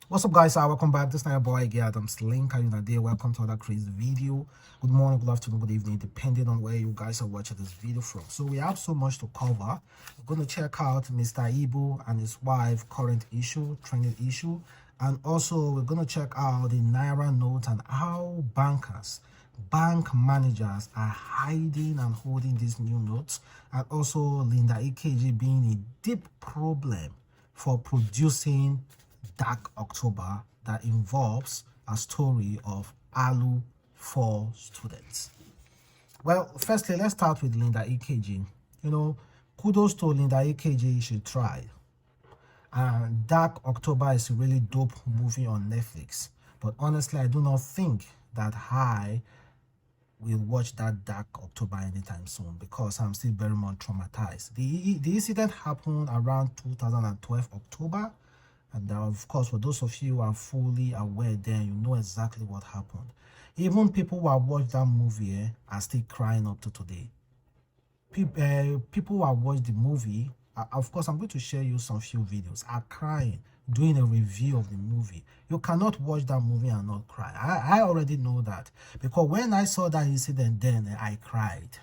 What's up, guys? Welcome back. This is Naira boy Adamslink. How you doing? Welcome to another crazy video. Good morning, good afternoon, good evening, depending on where you guys are watching this video from. So we have so much to cover. We're going to check out Mr. Mribu and his wife current issue, trending issue, and also we're going to check out the Naira note and how bank managers are hiding and holding these new notes, and also Linda Ikeji being a deep problem for producing Dark October that involves a story of ALU for students. Well, firstly, let's start with Linda Ikeji. You know, kudos to Linda Ikeji, she tried. And Dark October is a really dope movie on Netflix. But honestly, I do not think that I will watch that Dark October anytime soon because I'm still very much traumatized. The incident happened around 2012 October. And of course, for those of you who are fully aware then, you know exactly what happened. Even people who have watched that movie are still crying up to today. People who have watched the movie, of course, I'm going to share you some few videos, are crying, doing a review of the movie. You cannot watch that movie and not cry. I already know that. Because when I saw that incident then, I cried.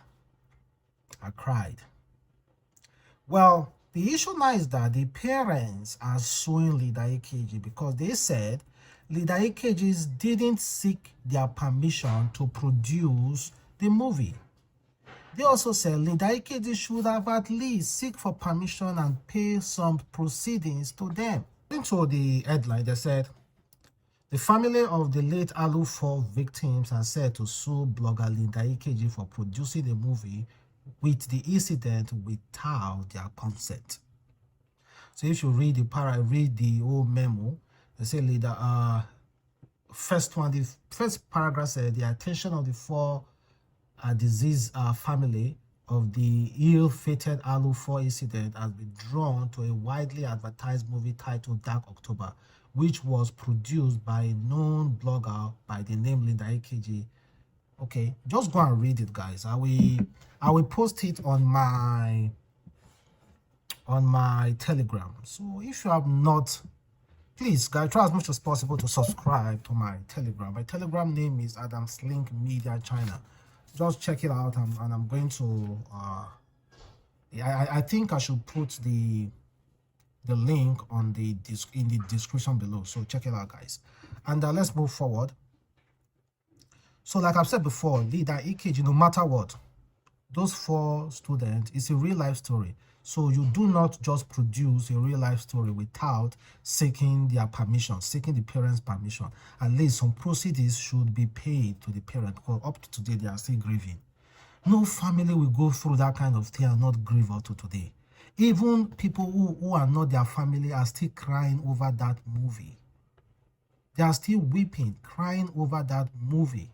Well, the issue now is that the parents are suing Linda Ikeji because they said Linda Ikeji didn't seek their permission to produce the movie. They also said Linda Ikeji should have at least seek for permission and pay some proceedings to them. According to the headline, they said the family of the late ALU 4 victims are said to sue blogger Linda Ikeji for producing the movie with the incident without their consent. So if you read the whole memo, they say the first paragraph said the attention of the 4 deceased family of the ill-fated ALU 4 incident has been drawn to a widely advertised movie titled Dark October, which was produced by a known blogger by the name Linda Ikeji. Okay, just go and read it, guys. I will post it on my Telegram. So if you have not, please, guys, try as much as possible to subscribe to my Telegram. My Telegram name is adamslinkmedia China. Just check it out, and I'm going to I think I should put the link in the description below. So check it out, guys. And let's move forward. So like I've said before, Linda Ikeji, no matter what, those 4 students, it's a real life story. So you do not just produce a real life story without seeking their permission, seeking the parents' permission. At least some proceeds should be paid to the parent, because up to today they are still grieving. No family will go through that kind of thing and not grieve up to today. Even people who are not their family are still crying over that movie. They are still weeping, crying over that movie.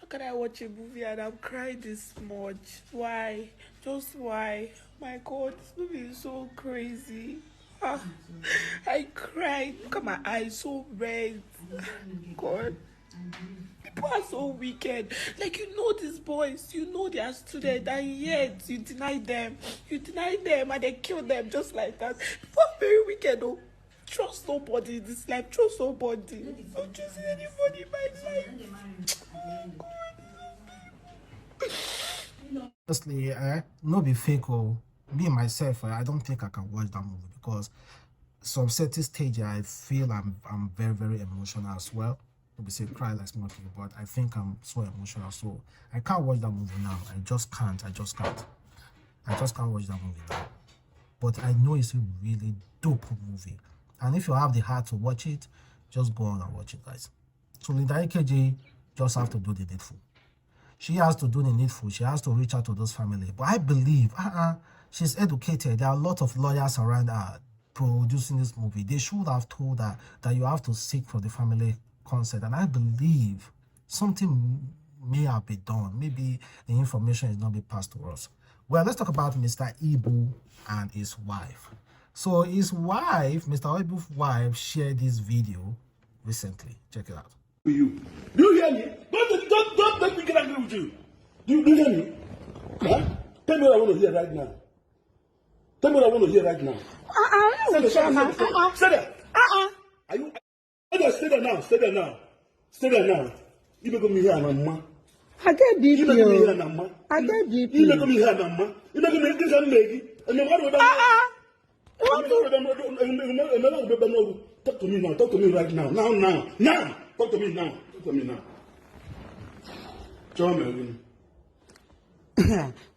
How can I watch a movie and I'm crying this much? Why? Just why? My God, this movie is so crazy. I cried. Look at my eyes, so red. God. People are so wicked. Like, you know these boys, you know they are students, and yet you deny them. You deny them and they kill them just like that. People are very wicked, though. Trust nobody in this life. Trust nobody. Don't trust anybody in my life. Oh, God. Honestly, no be fake. Me myself, I don't think I can watch that movie because some certain stage I feel I'm very, very emotional as well. Maybe say cry like small thing, but I think I'm so emotional, so I can't watch that movie now. I just can't watch that movie now. But I know it's a really dope movie, and if you have the heart to watch it, just go on and watch it, guys. So Linda Ikeji just have to do the needful. She has to do the needful. She has to reach out to those families. But I believe she's educated. There are a lot of lawyers around her producing this movie. They should have told her that you have to seek for the family consent. And I believe something may have been done. Maybe the information is not being passed to us. Well, let's talk about Mr. Mribu and his wife. So his wife, Mr. Mribu's wife, shared this video recently. Check it out. You. Do you hear me? Don't let me get angry with you. Do you hear me? Huh? Tell me what I want to hear right now. Tell me what I want to hear right now. Say that. Are you? Stay there now. Stay there now. Stay there now. You make me hear Nama. I get BP. You make me hear Nama. I get BP. You make me hear Nama. You make me this and lady. And then what would talk to me now. Talk to me right now. Now. Talk to me now. Talk to me now. Choma.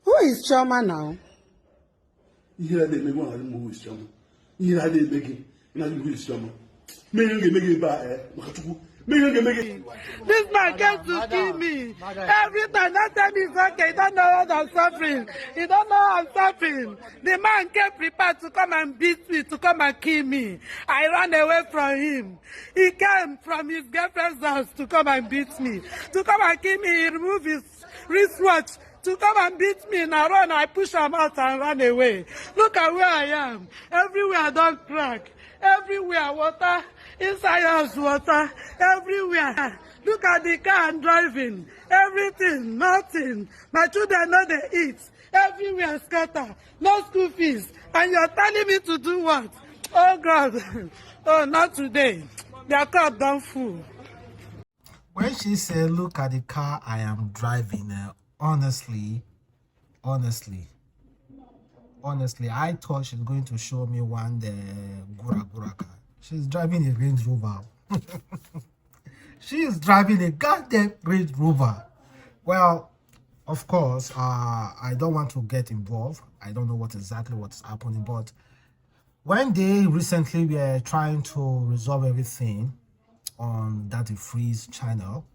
Who is Choma now? You hear they make one of them who is Choma. You hear they making. You know who is Choma. Make it bad. This man gets to kill me. Every time that time is okay, he don't know what I'm suffering. He don't know I'm suffering. The man came prepared to come and beat me, to come and kill me. I ran away from him. He came from his girlfriend's house to come and beat me, to come and kill me. He removed his wristwatch to come and beat me. Now run, I push him out and run away. Look at where I am. Everywhere I don't crack. Everywhere water. Inside house water. Everywhere. Look at the car I'm driving. Everything. Nothing. My children know they eat. Everywhere scatter. No school fees. And you're telling me to do what? Oh God. Oh, not today. Their cup done full. When she said, look at the car I am driving, honestly, I thought she's going to show me one the Gura car. She's driving a Range Rover. She is driving a goddamn Range Rover. Well, of course, I don't want to get involved. I don't know what is happening, but when they recently were trying to resolve everything on that Freeze channel,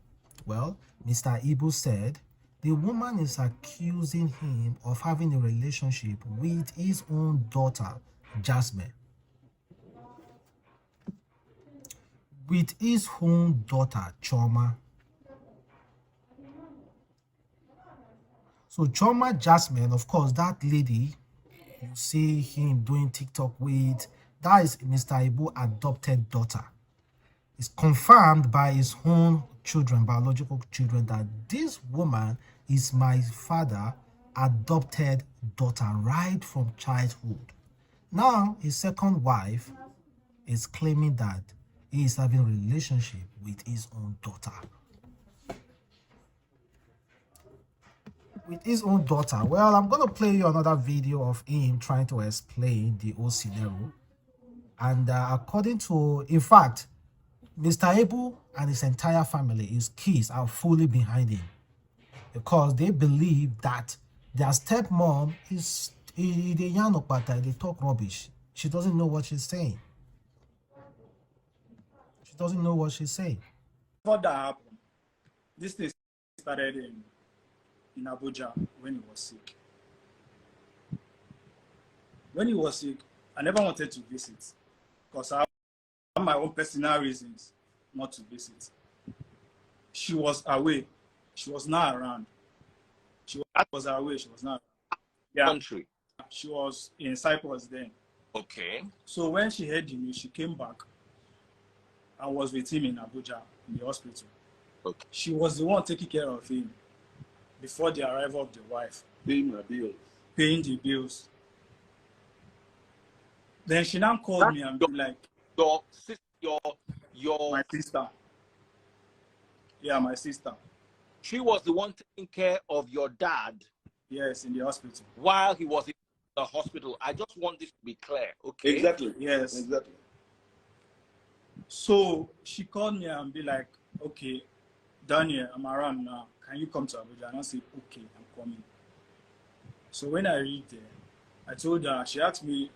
well, Mr. Ibu said the woman is accusing him of having a relationship with his own daughter, Jasmine. With his own daughter, Choma. So Choma Jasmine, of course, that lady you see him doing TikTok with, that is Mr. Ibu's adopted daughter. It's confirmed by his own children, biological children, that this woman is my father's adopted daughter right from childhood. Now, his second wife is claiming that he is having a relationship with his own daughter. With his own daughter. Well, I'm going to play you another video of him trying to explain the whole scenario. And according to, in fact, Mr. Ibu and his entire family, his kids, are fully behind him because they believe that their stepmom is they talk rubbish. She doesn't know what she's saying. She doesn't know what she's saying. Before that happened, this thing started in Abuja when he was sick. When he was sick, I never wanted to visit because I have my own personal reasons not to visit. She was away. She was not around. She was away. She was not around. Yeah. Country. She was in Cyprus then. Okay. So when she heard the news, she came back and was with him in Abuja in the hospital. Okay. She was the one taking care of him before the arrival of the wife. Paying my bills. Paying the bills. Then she now called me and be like, your my sister. Yeah, my sister. She was the one taking care of your dad. Yes, in the hospital. While he was in the hospital. I just want this to be clear, okay? Exactly. Yes. Exactly. So she called me and be like, okay, Daniel, I'm around now. Can you come to Abuja? And I said, okay, I'm coming. So when I reached there, I told her, she asked me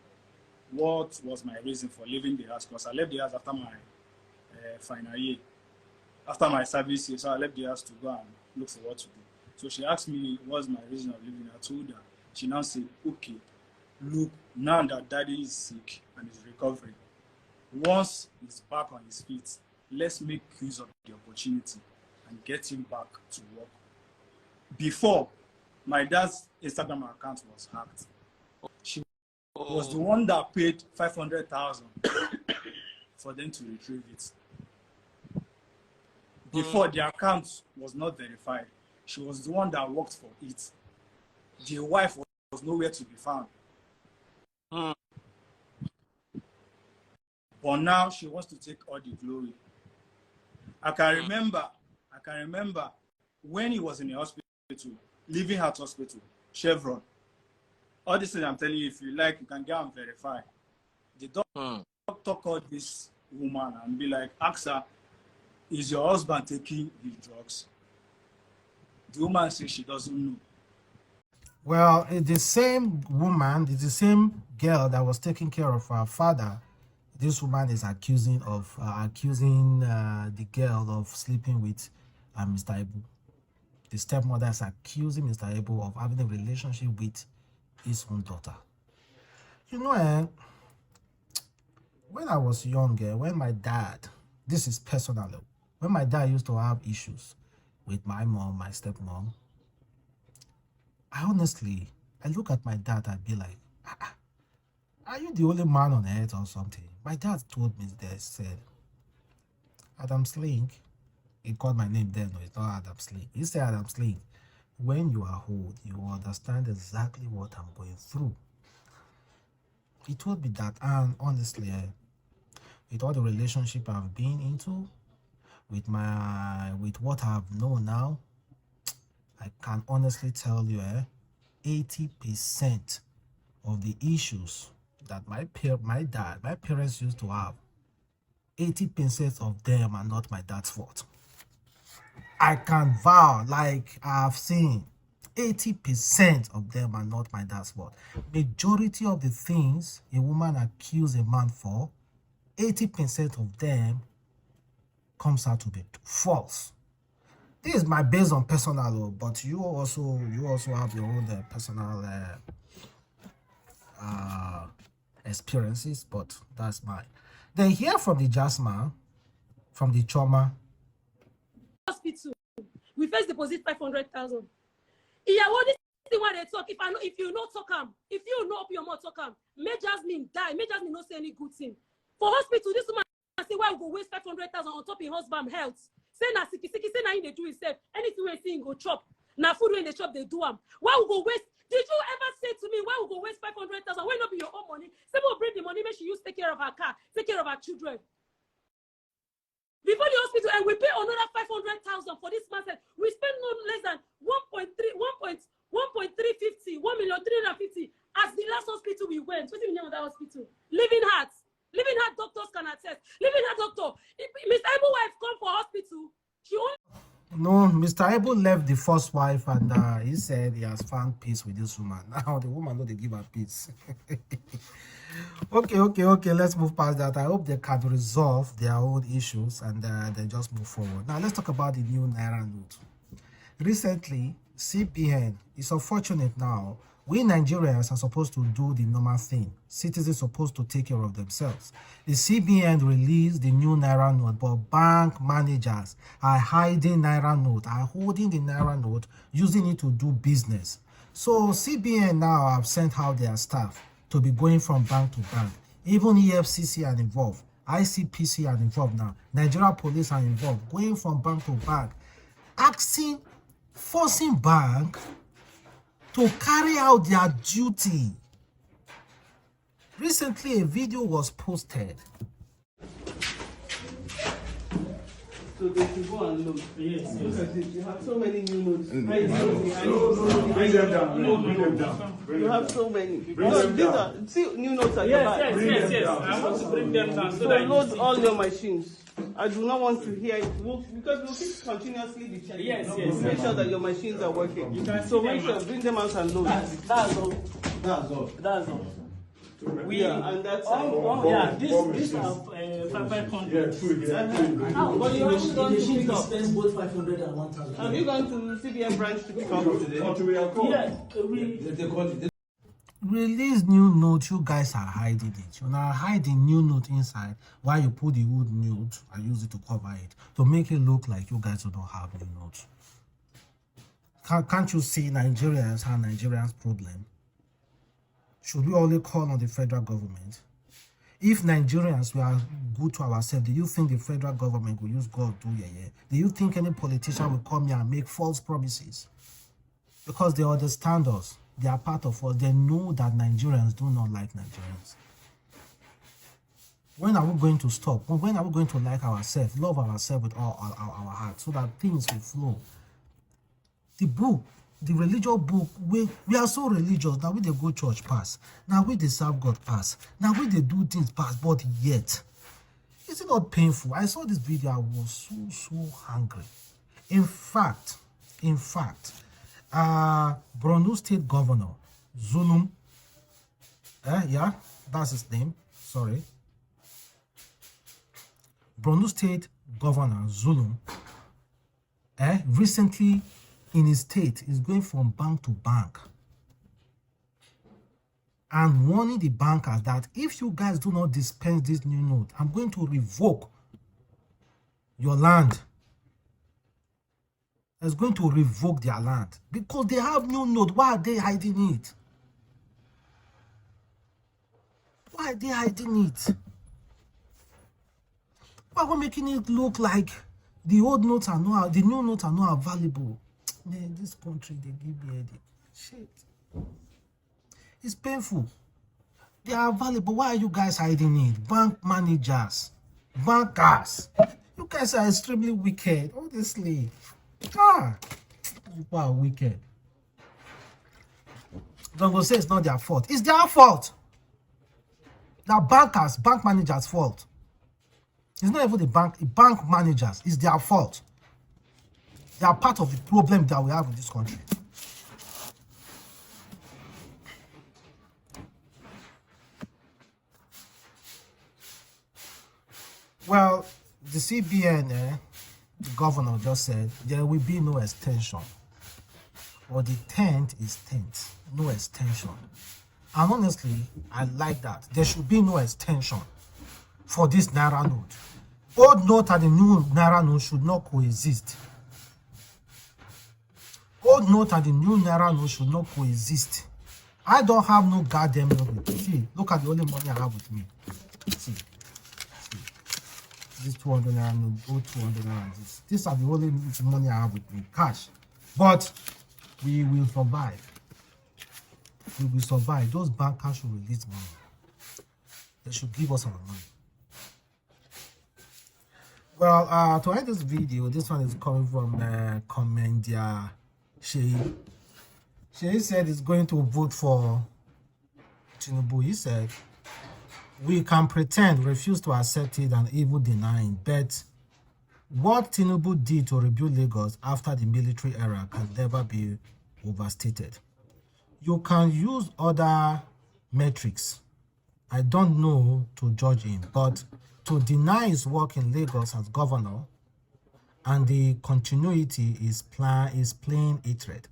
what was my reason for leaving the house, because I left the house after my final year. After my service year, so I left the house to go and look for what to do. So she asked me what's my reason of leaving. I told her. She now said, okay, look, now that daddy is sick and is recovering, once he's back on his feet, let's make use of the opportunity and get him back to work. Before, my dad's Instagram account was hacked. She was the one that paid 500,000 for them to retrieve it. Before, the account was not verified. She was the one that worked for it. The wife was nowhere to be found. But now she wants to take all the glory. I can remember when he was in the hospital, Living Heart Hospital, Chevron. All this thing I'm telling you, if you like, you can go and verify. The doctor called this woman and be like, ask her, is your husband taking the drugs? The woman says she doesn't know. Well, it's the same woman, it's the same girl that was taking care of her father. This woman is accusing the girl of sleeping with Mr. Ibu. The stepmother is accusing Mr. Ibu of having a relationship with his own daughter. You know, when I was younger, when my dad, this is personal, when my dad used to have issues with my mom, my stepmom, I look at my dad and be like, are you the only man on earth or something? My dad told me this, said, Adamslink, he called my name then, no, it's not Adamslink. He said, Adamslink, when you are old, you understand exactly what I'm going through. He told me that, and honestly, with all the relationship I've been into, with what I've known now, I can honestly tell you, 80% of the issues that my parents used to have, 80% of them are not my dad's fault. I can vow, like I've seen, 80% of them are not my dad's fault. Majority of the things a woman accuses a man for, 80% of them comes out to be false. This is my based on personal, but you also have your own personal experiences, but that's mine. Then hear from the Jasmine, from the trauma. Hospital, we first deposit 500,000. Yeah, what is the one they talk? If you not talk if you not open your mouth talk may Jasmine die, may Jasmine not say any good thing. For hospital, this woman say why we go waste 500,000 on top of husband health. Say na siki, say na in they do himself. Anything we see go chop. Na food when they chop they do am. Why we go waste? Did you ever say to me why we go waste 500,000? Why not be your own money? Say we bring the money, make she use take care of her car, take care of her children. Before the hospital, and we pay another 500,000 for this man. We spend no less than 1.350, 1,350,000 as the last hospital we went. What's the name of that hospital? Living Heart doctors can attest. Living Heart doctor. If Mr. Ibu wife come for hospital, she only. No, Mr. Ibu left the first wife and he said he has found peace with this woman. Now the woman know they give her peace. Okay, let's move past that. I hope they can resolve their own issues and they just move forward. Now let's talk about the new Naira note. Recently, CBN is unfortunate now. We Nigerians are supposed to do the normal thing. Citizens are supposed to take care of themselves. The CBN released the new Naira note, but bank managers are hiding Naira note, are holding the Naira note, using it to do business. So CBN now have sent out their staff to be going from bank to bank. Even EFCC are involved. ICPC are involved now. Nigeria police are involved, going from bank to bank, forcing bank to carry out their duty. Recently, a video was posted. So they should go and look. Yes. Look at it. You have so many new notes. Bring them down. Bring them down. You have so many. These are new notes at the back. Yes. I want to bring them down so that load all your machines. I do not want to hear it because we'll keep continuously be checking. Yes. Make sure that your machines are working. So make sure bring them out and load. That's all. And that's these are 500. But you haven't gone to pick up. Both 500 and 1,000. Have you gone to CBN branch to pick up today? Yeah, Release new note. You guys are hiding it. You're not hiding new note inside while you put the old note and use it to cover it to make it look like you guys don't have new notes. Can't you see Nigerians have Nigerians' problem? Should we only call on the federal government? If Nigerians were good to ourselves, do you think the federal government will use God to do yeah? Do you think any politician will come here and make false promises? Because they understand us. They are part of us. They know that Nigerians do not like Nigerians. When are we going to stop? When are we going to like ourselves, love ourselves with all our heart, so that things will flow? The book, the religious book, we are so religious. Now we they go church pass. Now we they serve God pass. Now we they do things pass. But yet, is it not painful? I saw this video. I was so hungry. In fact, Borno State Governor Zulum, yeah, that's his name. Sorry. Borno State Governor Zulum, recently in his state is going from bank to bank and warning the bankers that if you guys do not dispense this new note, I'm going to revoke your land. It's going to revoke their land because they have new note. Why are they hiding it? Why are they hiding it? Why are we making it look like the old notes are not, the new notes are not available? Man, this country, they give me headache. Shit. It's painful. They are available. Why are you guys hiding it? Bank managers, bankers. You guys are extremely wicked, honestly. People are wicked. Don't go say it's not their fault. It's their fault. The bankers, bank managers' fault. It's not even the bank managers. It's their fault. They are part of the problem that we have in this country. Well, the CBN, the governor just said there will be no extension. Or the 10th is 10th. No extension. And honestly, I like that. There should be no extension for this Naira note. Old note and the new Naira note should not coexist. Old note and the new Naira note should not coexist. I don't have no goddamn note with me. See, look at the only money I have with me. See. This 200 Naira note, go 200 Naira. These are the only money I have with me. Cash. But we will survive. We will survive. Those bankers should release money. They should give us our money. Well, to end this video, this one is coming from Commendia Sheyi. Sheyi said he's going to vote for Tinubu. He said, we can pretend, refuse to accept it, and even deny it. But what Tinubu did to rebuild Lagos after the military era can never be overstated. You can use other metrics. I don't know to judge him, but to deny his work in Lagos as governor and the continuity is plain hatred.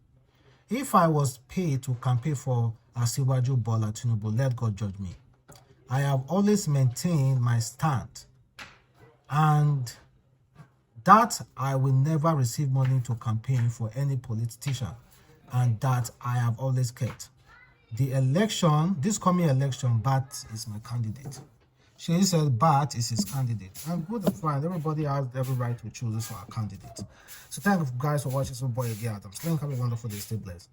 If I was paid to campaign for Asiwaju Bola Tinubu, let God judge me. I have always maintained my stand, and that I will never receive money to campaign for any politician, and that I have always kept. The election, this coming election, Bat is my candidate. She said Bat is his candidate. And good and fine. Everybody has every right to choose this for our candidate. So thank you guys for watching. Some boy again, Adamslink. Have a wonderful day. Stay blessed.